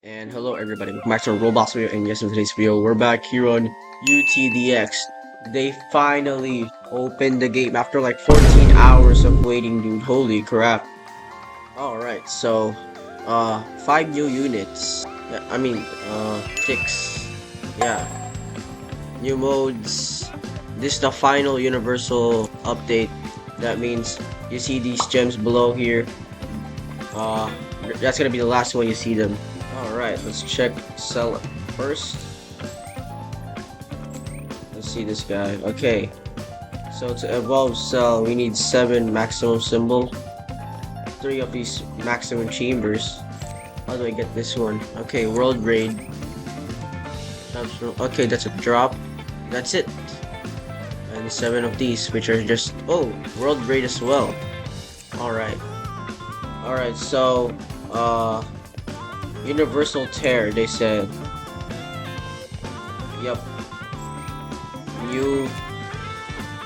And hello everybody, welcome back to a Roblox video, and yes, in today's video, we're back here on UTD X. They finally opened the game after like 14 hours of waiting, dude. Holy crap. Alright, so, 5 new units. Yeah, I mean, 6. Yeah, new modes. This is the final universal update. That means you see these gems below here. Uh, that's gonna be the last one you see them. Alright, let's check Cell first. Let's see this guy. Okay. So to evolve Cell, we need 7 maximum symbol. 3 of these maximum chambers. How do I get this one? Okay, World Raid. Okay, that's a drop. That's it. And 7 of these, which are just... Oh, World Raid as well. Alright. Alright, so... Universal Tear, they said. Yep. New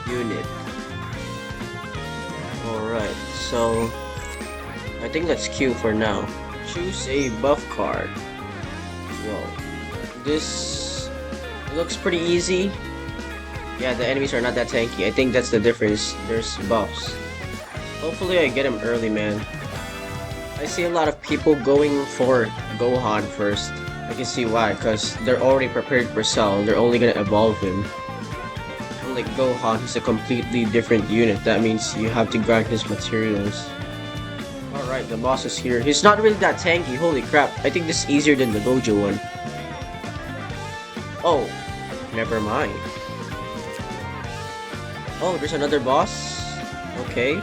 unit. Alright, so I think let's queue for now. Choose a buff card. Whoa. This looks pretty easy. Yeah, the enemies are not that tanky. I think that's the difference. There's buffs. Hopefully I get him early, man. I see a lot of people going for Gohan first. I can see why, because they're already prepared for Cell. They're only gonna evolve him. Unlike Gohan, he's a completely different unit. That means you have to grind his materials. Alright, the boss is here. He's not really that tanky. Holy crap. I think this is easier than the Gojo one. Oh, never mind. Oh, there's another boss? Okay.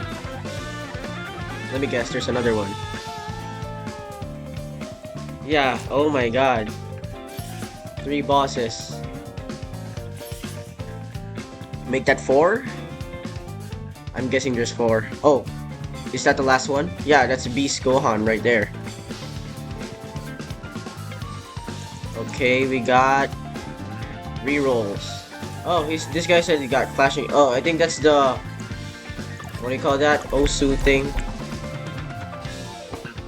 Let me guess, there's another one. Yeah, oh my god. 3 bosses. Make that 4? I'm guessing there's 4. Oh, is that the last one? Yeah, that's Beast Gohan right there. Okay, we got rerolls. Oh, this guy said he got flashing. Oh, I think that's the... What do you call that? Osu thing.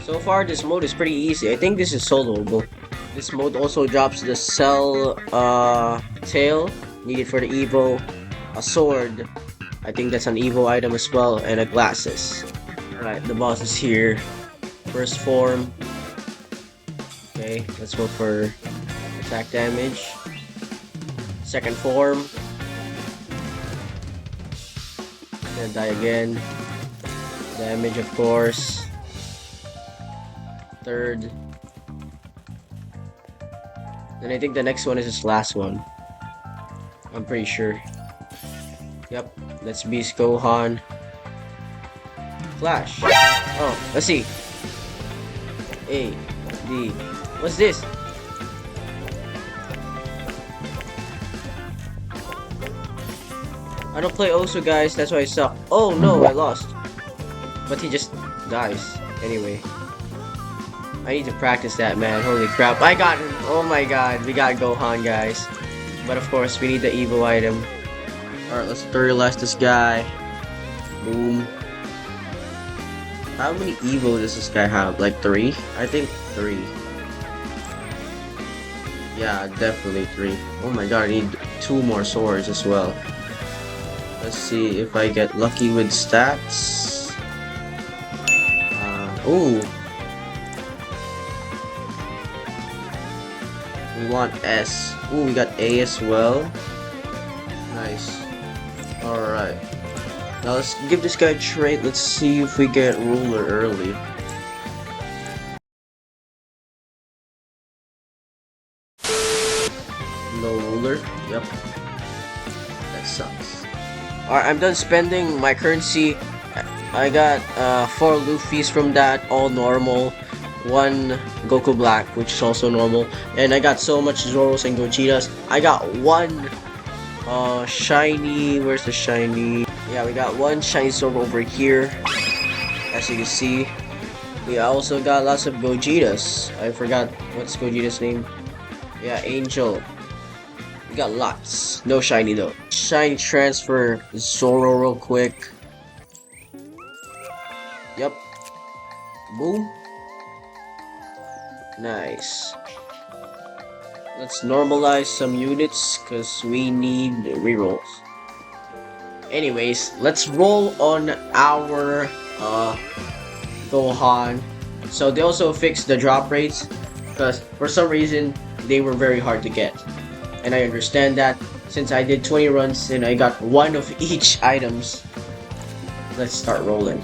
So far, this mode is pretty easy. I think this is soloable. This mode also drops the Cell tail needed for the Evo, a sword. I think that's an Evo item as well, and a glasses. Alright, the boss is here. First form. Okay, let's go for attack damage. Second form. Then die again. Damage, of course. Third. And I think the next one is his last one. I'm pretty sure. Yep, that's Beast Gohan. Flash. Oh, let's see. A, D. What's this? I don't play Osu, guys. That's why I suck. Oh no, I lost. But he just dies. Anyway. I need to practice that, man. Holy crap. I got him. Oh my god. We got Gohan, guys. But of course, we need the Evo item. Alright, let's tutorialize this guy. Boom. How many Evo does this guy have? Like 3? I think 3. Yeah, definitely 3. Oh my god, I need 2 more swords as well. Let's see if I get lucky with stats. Ooh. We want S. Ooh, we got A as well. Nice. Alright. Now let's give this guy a trait. Let's see if we get ruler early. No ruler. Yep. That sucks. Alright, I'm done spending my currency. I got 4 Luffy's from that, all normal. 1 Goku Black, which is also normal, and I got so much Zoros and Gojitas. I got 1 shiny. Where's the shiny? Yeah, we got 1 shiny Zoro over here, as you can see. We also got lots of Gojitas. I forgot what's Gogeta's name. Yeah, Angel. We got lots. No shiny though. Shiny transfer Zoro real quick. Yep. Boom. Nice. Let's normalize some units because we need rerolls. Anyways, let's roll on our Gohan. So they also fixed the drop rates because for some reason they were very hard to get. And I understand that since I did 20 runs and I got one of each items. Let's start rolling.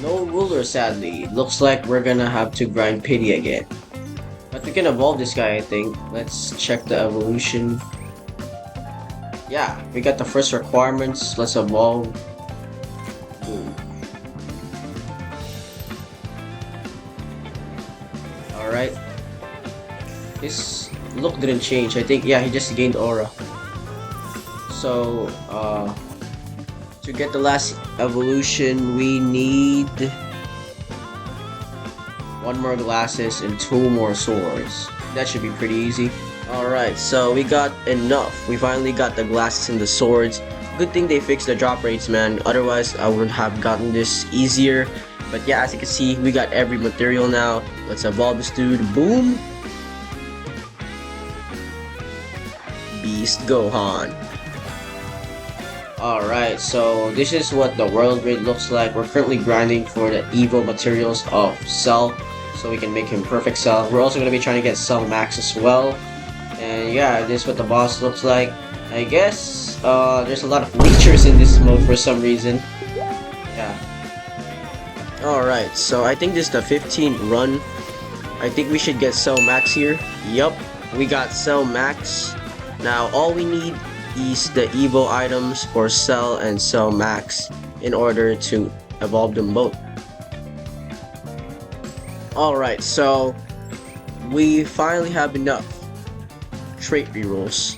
No ruler, sadly. Looks like we're gonna have to grind pity again. But we can evolve this guy, I think. Let's check the evolution. Yeah, we got the first requirements. Let's evolve. Boom. Alright. His look didn't change. I think, yeah, he just gained aura. So, to get the last evolution, we need one more glasses and two more swords. That should be pretty easy. Alright, so we got enough. We finally got the glasses and the swords. Good thing they fixed the drop rates, man. Otherwise, I would have gotten this easier. But yeah, as you can see, we got every material now. Let's evolve this dude. Boom! Beast Gohan. Alright, so this is what the world raid looks like. We're currently grinding for the evil materials of Cell, so we can make him perfect Cell. We're also going to be trying to get Cell Max as well. And yeah, this is what the boss looks like. I guess there's a lot of features in this mode for some reason. Yeah. Alright, so I think this is the 15th run. I think we should get Cell Max here. Yup, we got Cell Max. Now all we need is the evil items for Cell and Cell Max in order to evolve them both. Alright, so we finally have enough trait rerolls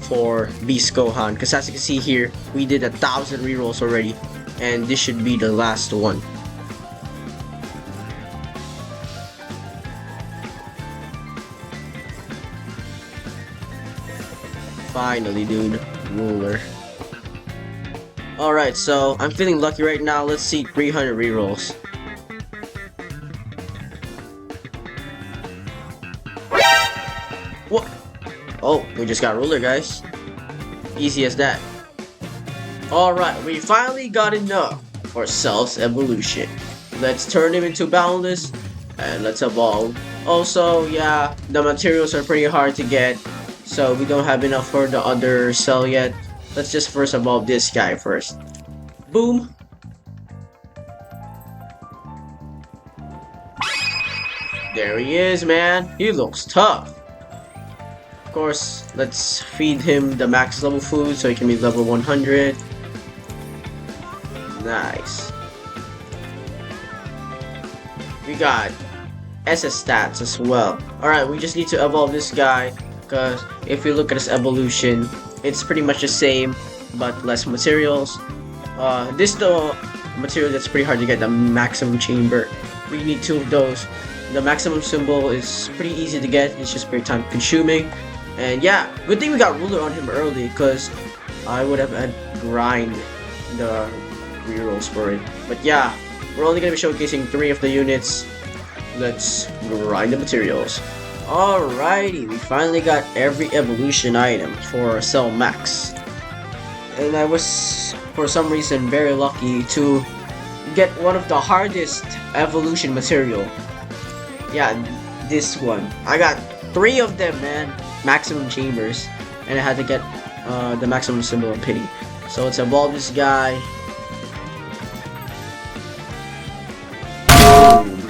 for Beast Gohan, because as you can see here, we did 1,000 rerolls already, and this should be the last one. Finally, dude. Ruler. Alright, so I'm feeling lucky right now. Let's see 300 rerolls. What? Oh, we just got ruler, guys. Easy as that. Alright, we finally got enough for Cell's evolution. Let's turn him into Boundless and let's evolve. Also, yeah, the materials are pretty hard to get. So we don't have enough for the other Cell yet. Let's just first evolve this guy first. Boom! There he is, man. He looks tough. Of course, let's feed him the max level food so he can be level 100. Nice. We got SS stats as well. Alright, we just need to evolve this guy. Because if you look at his evolution, it's pretty much the same, but less materials. This is the material that's pretty hard to get, the maximum chamber. We need two of those. The maximum symbol is pretty easy to get, it's just very time consuming. And yeah, good thing we got ruler on him early, because I would have had grind the rerolls for it. But yeah, we're only going to be showcasing 3 of the units. Let's grind the materials. Alrighty, we finally got every evolution item for Cell Max. And I was, for some reason, very lucky to get one of the hardest evolution material. Yeah, this one. I got 3 of them, man. Maximum chambers. And I had to get the maximum symbol of pity. So let's evolve this guy.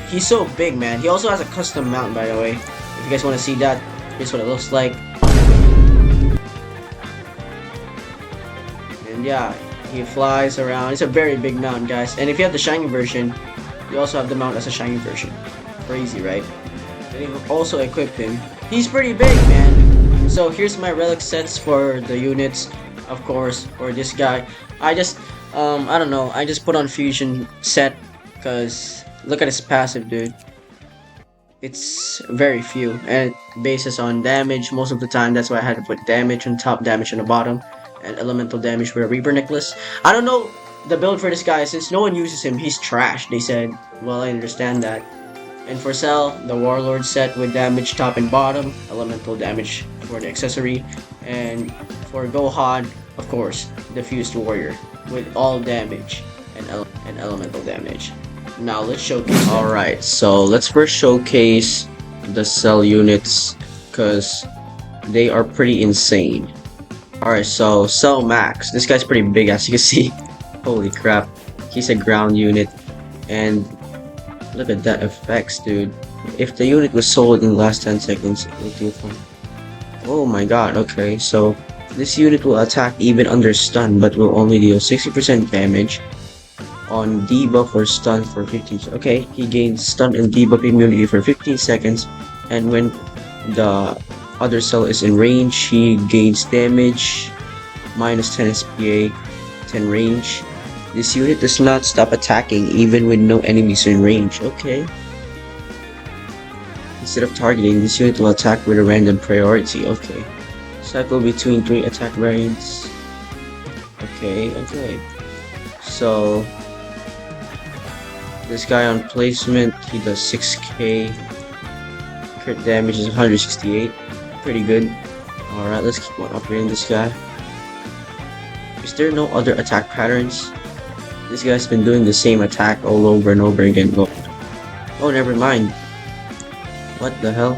He's so big, man. He also has a custom mount, by the way. If you guys want to see that, here's what it looks like. And yeah, he flies around. It's a very big mount, guys. And if you have the shiny version, you also have the mount as a shiny version. Crazy, right? And you also equip him. He's pretty big, man. So here's my relic sets for the units, of course, for this guy. I just, I don't know. I just put on fusion set because look at his passive, dude. It's very few, and it bases on damage most of the time. That's why I had to put damage on top, damage on the bottom, and elemental damage with a Reaper Necklace. I don't know the build for this guy, since no one uses him, he's trash, they said. Well, I understand that. And for Cell, the Warlord set with damage top and bottom, elemental damage for the accessory, and for Gohan, of course, the Fused Warrior with all damage and elemental damage. Now let's showcase. Alright, so let's first showcase the Cell units because they are pretty insane. Alright, so Cell Max. This guy's pretty big as you can see. Holy crap. He's a ground unit. And look at that effects, dude. If the unit was sold in the last 10 seconds, it would do fine. Oh my god, okay. So this unit will attack even under stun, but will only deal 60% damage on debuff or stun for 15. Okay, he gains stun and debuff immunity for 15 seconds. And when the other cell is in range, he gains damage, minus 10 SPA, 10 range. This unit does not stop attacking even when no enemies are in range. Okay. Instead of targeting, this unit will attack with a random priority. Okay. Cycle between 3 attack variants. Okay. So this guy on placement, he does 6k. Crit damage is 168. Pretty good. Alright, let's keep on upgrading this guy. Is there no other attack patterns? This guy's been doing the same attack all over and over again. Oh, never mind. What the hell?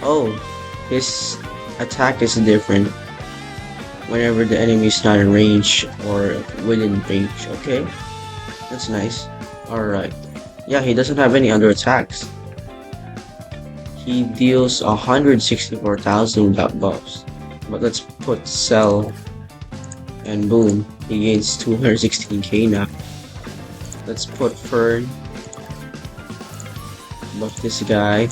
Oh, his attack is different whenever the enemy is not in range or within range. Okay, that's nice. Alright. Yeah, he doesn't have any other attacks. He deals 164,000 without buffs. But let's put Cell, and boom, he gains 216k now. Let's put Fern, buff this guy,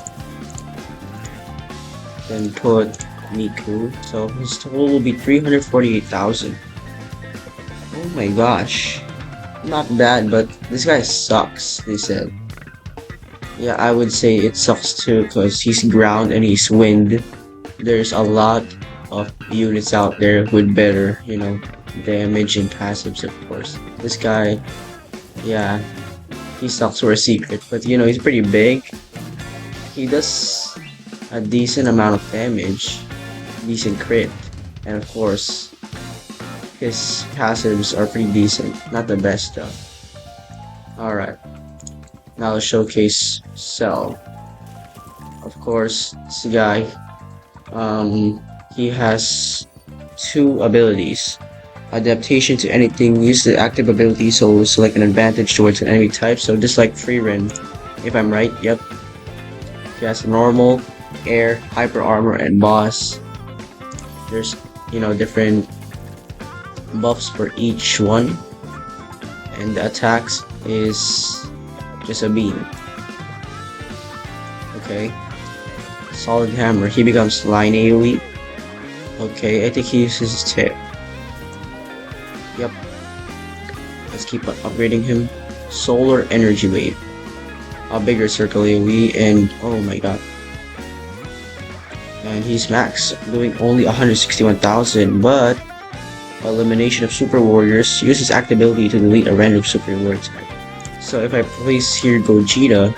then put Miku, so his total will be 348,000. Oh my gosh, not bad, but this guy sucks, they said. Yeah, I would say it sucks too, because he's ground and he's wind. There's a lot of units out there with better, you know, damage and passives, of course. This guy, yeah, he sucks for a secret, but you know, he's pretty big. He does a decent amount of damage, decent crit, and of course, his passives are pretty decent. Not the best though. Alright, now let's showcase Cell. Of course, this guy, he has 2 abilities. Adaptation to anything, use the active ability, so select an advantage towards an enemy type. So just like Freeren, if I'm right, yep. He has normal, air, hyper armor, and boss. There's, you know, different buffs for each one. And the attacks is just a beam. Okay. Solid hammer, he becomes line AoE. Okay, I think he uses his tip. Yep. Let's keep upgrading him. Solar energy wave. A bigger circle AoE, and oh my god. And he's max, doing only 161,000, but elimination of super warriors uses active ability to delete a random super warrior type. So if I place here Gogeta,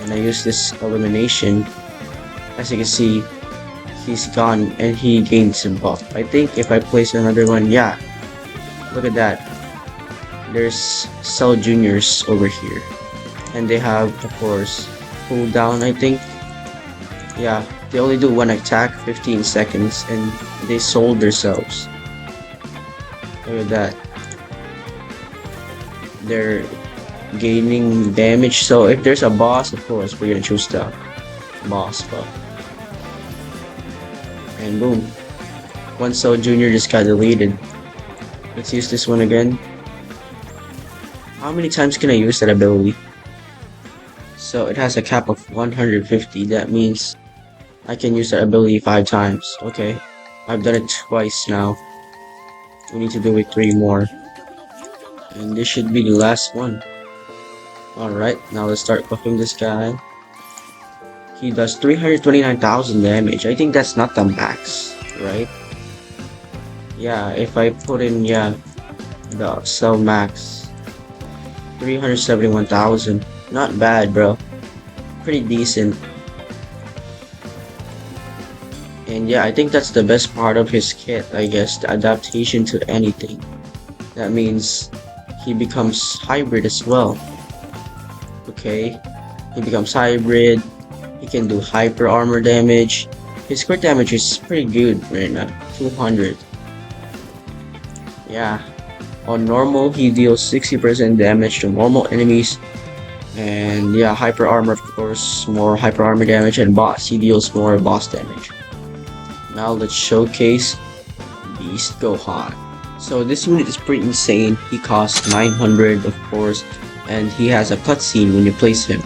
and I use this elimination, as you can see, he's gone and he gains some buff. I think if I place another one, yeah, look at that. There's Cell Juniors over here. And they have, of course, cooldown, I think. Yeah, they only do 1 attack, 15 seconds, and they sold themselves. Look at that. They're gaining damage, so if there's a boss, of course, we're gonna choose the boss buff. And boom. One Cell Junior just got deleted. Let's use this one again. How many times can I use that ability? So it has a cap of 150. That means I can use that ability 5 times. Okay. I've done it twice now. We need to do it 3 more. And this should be the last one. Alright, now let's start buffing this guy. He does 329,000 damage. I think that's not the max, right? Yeah, if I put in, yeah, the Cell Max, 371,000. Not bad, bro. Pretty decent. And yeah, I think that's the best part of his kit, I guess, the adaptation to anything. That means he becomes hybrid as well. Okay, he becomes hybrid. He can do hyper armor damage. His crit damage is pretty good right now, 200. Yeah, on normal he deals 60% damage to normal enemies. And yeah, hyper armor, of course, more hyper armor damage, and boss, he deals more boss damage. Now let's showcase Beast Gohan. So this unit is pretty insane. He costs 900, of course, and he has a cutscene when you place him.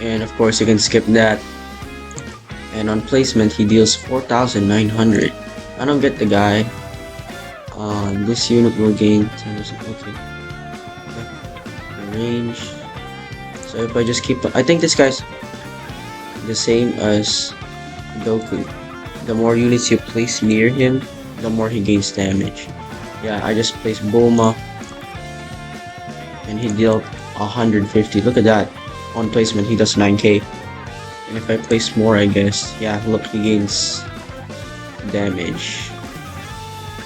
And of course you can skip that. And on placement he deals 4,900. I don't get the guy. This unit will gain 10%. Okay. Range. So if I just keep, I think this guy's the same as Goku. The more units you place near him, the more he gains damage. Yeah, I just placed Bulma, and he dealt 150. Look at that. On placement he does 9k. And if I place more, I guess, yeah, look, he gains damage.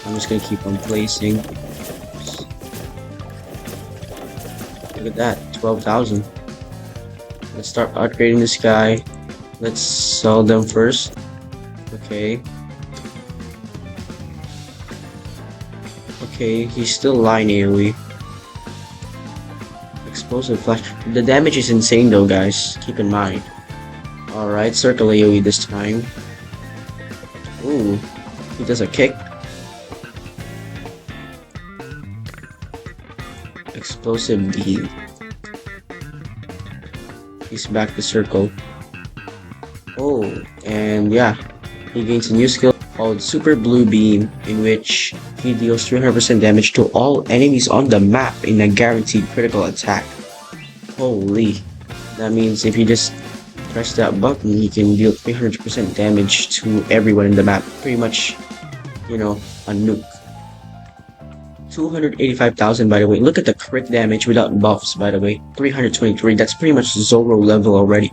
I'm just gonna keep on placing. Look at that, 12,000. Let's start upgrading this guy. Let's sell them first. Okay. Okay, he's still line AoE. Explosive flash. The damage is insane though, guys. Keep in mind. Alright, circle AoE this time. Ooh, he does a kick. Explosive beam. He's back to circle. Oh, and yeah, he gains a new skill called Super Blue Beam, in which he deals 300% damage to all enemies on the map in a guaranteed critical attack. Holy, that means if you just press that button, you can deal 300% damage to everyone in the map. Pretty much, you know, a nuke. 285,000, by the way. Look at the crit damage without buffs, by the way. 323. That's pretty much Zoro level already.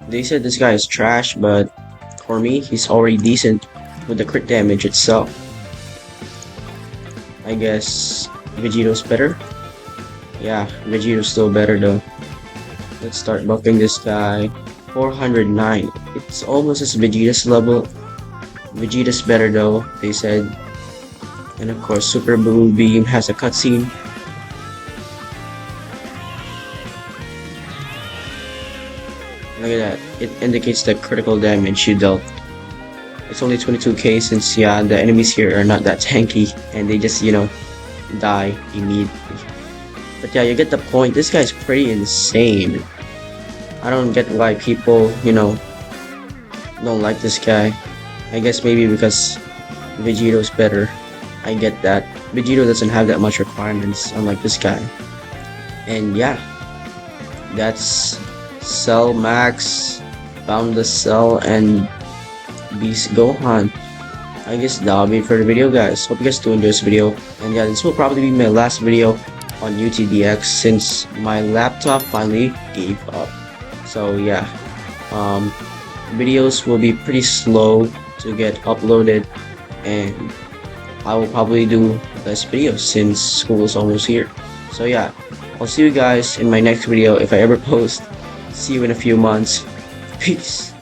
They said this guy is trash, but for me, he's already decent with the crit damage itself. I guess Vegeto's better. Yeah, Vegeto's still better though. Let's start buffing this guy. 409. It's almost as Vegeta's level. Vegeta's better though, they said. And of course, Super Blue Beam has a cutscene. Look at that. It indicates the critical damage you dealt. It's only 22k since, yeah, the enemies here are not that tanky. And they just, you know, die immediately. But yeah, you get the point. This guy's pretty insane. I don't get why people, you know, don't like this guy. I guess maybe because Vegeto's better. I get that. Vegito doesn't have that much requirements, unlike this guy. And yeah, that's Cell Max, Boundless Cell, and Beast Gohan. I guess that'll be it for the video, guys. Hope you guys do enjoy this video. And yeah, this will probably be my last video on UTD X since my laptop finally gave up. So yeah, videos will be pretty slow to get uploaded, and I will probably do less videos since school is almost here. So yeah, I'll see you guys in my next video if I ever post. See you in a few months. Peace.